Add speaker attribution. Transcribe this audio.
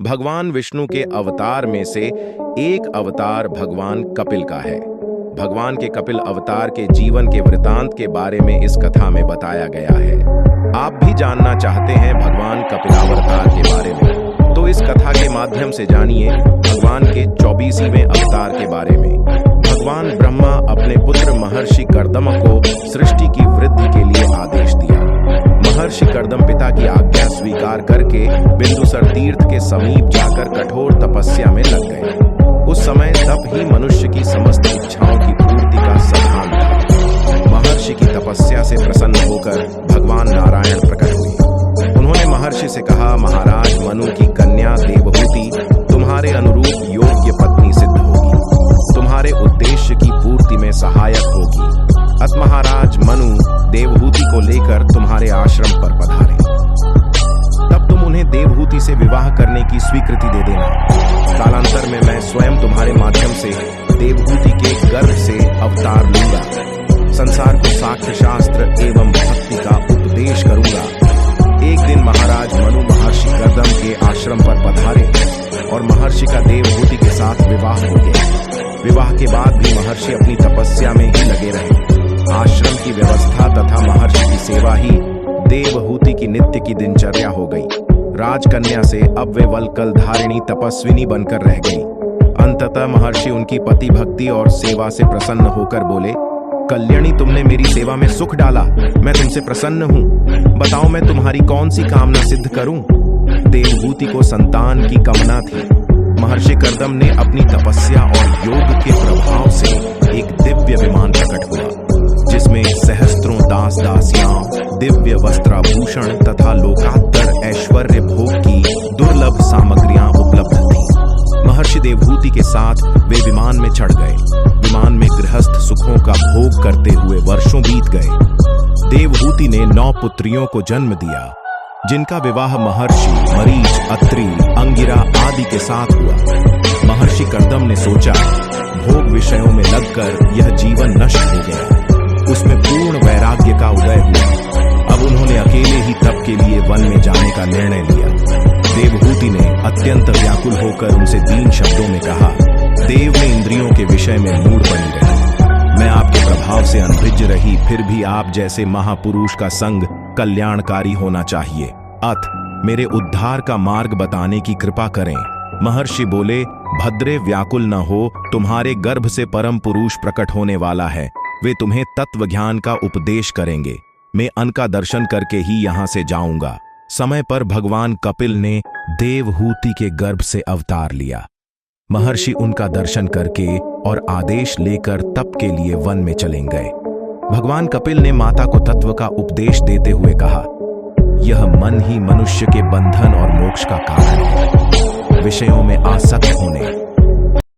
Speaker 1: भगवान विष्णु के अवतार में से एक अवतार भगवान कपिल का है। भगवान के कपिल अवतार के जीवन के वृतांत के बारे में इस कथा में बताया गया है। आप भी जानना चाहते हैं भगवान कपिलावतार के बारे में, तो इस कथा के माध्यम से जानिए भगवान के 24वें अवतार के बारे में। भगवान ब्रह्मा अपने पुत्र महर्षि कर्दम को सृष्टि की वृद्धि के लिए आदेश दिया। महर्षि कर्दम पिता की आज्ञा स्वीकार करके बिंदुसर तीर्थ के समीप जाकर कठोर तपस्या में लग गए। उस समय तप ही मनुष्य की समस्त इच्छाओं की पूर्ति का साधन था। महर्षि की तपस्या से प्रसन्न होकर भगवान नारायण प्रकट हुए। उन्होंने महर्षि से कहा, महाराज मनु की कन्या देवहूति तुम्हारे अनुरूप योग्य पत्नी सिद्ध होगी, तुम्हारे उद्देश्य की पूर्ति में सहायक होगी। अतः महाराज मनु देवहूति को लेकर तुम्हारे आश्रम पर पधारे। तब तुम उन्हें देवहूति से विवाह करने की स्वीकृति दे देना। कालांतर में मैं स्वयं तुम्हारे माध्यम से देवहूति के गर्भ से अवतार लूंगा। संसार को साक्ष्य शास्त्र एवं भक्ति का उपदेश करूंगा। एक दिन महाराज मनु महर्षि कर्दम के आश्रम पर पधारे और महर्षि का देवहूति के साथ विवाह हो गया। विवाह के बाद भी महर्षि अपनी तपस्या में ही लगे रहे। आश्रम की व्यवस्था तथा महर्षि की सेवा ही देवहूति की नित्य की दिनचर्या हो गई। राजकन्या से अब वे वलकल धारिणी तपस्विनी बनकर रह गई। अंततः महर्षि उनकी पति भक्ति और सेवा से प्रसन्न होकर बोले, कल्याणी तुमने मेरी सेवा में सुख डाला, मैं तुमसे प्रसन्न हूँ। बताओ मैं तुम्हारी कौन सी कामना सिद्ध करूं? देवहूति को संतान की कामना थी। महर्षि कर्दम ने अपनी तपस्या और योग के प्रभाव से एक दिव्य विमान प्रकट हुआ, जिसमें सहस्त्रों दास दासियां, दिव्य वस्त्राभूषण तथा लोकात्तर ऐश्वर्य भोग की दुर्लभ सामग्रियां उपलब्ध थीं। महर्षि देवहूति के साथ वे विमान में चढ़ गए। विमान में गृहस्थ सुखों का भोग करते हुए वर्षों बीत गए। देवहूति ने 9 पुत्रियों को जन्म दिया, जिनका विवाह महर्षि मरीच, अत्रि, अंगिरा आदि के साथ हुआ। महर्षि कर्दम ने सोचा, भोग विषयों में लगकर यह जीवन नष्ट हो गया। उसमें पूर्ण वैराग्य का उदय हुआ। अब उन्होंने अकेले ही तप के लिए वन में जाने का निर्णय लिया। देवहूति ने अत्यंत व्याकुल होकर उनसे दीन शब्दों में कहा, देव ने इंद्रियों के विषय में मूढ़ बनी रही। मैं आपके प्रभाव से अनभिज्ञ रही, फिर भी आप जैसे महापुरुष का संग कल्याणकारी होना चाहिए। अतः मेरे उद्धार का मार्ग बताने की कृपा करें। महर्षि बोले, भद्रे व्याकुल न हो, तुम्हारे गर्भ से परम पुरुष प्रकट होने वाला है। वे तुम्हें तत्व ज्ञान का उपदेश करेंगे। मैं उनका दर्शन करके ही यहाँ से जाऊंगा। समय पर भगवान कपिल ने देवहूति के गर्भ से अवतार लिया। महर्षि उनका दर्शन करके और आदेश लेकर तप के लिए वन में चले गए। भगवान कपिल ने माता को तत्व का उपदेश देते हुए कहा, यह मन ही मनुष्य के बंधन और मोक्ष का कारण है। विषयों में आसक्त होने,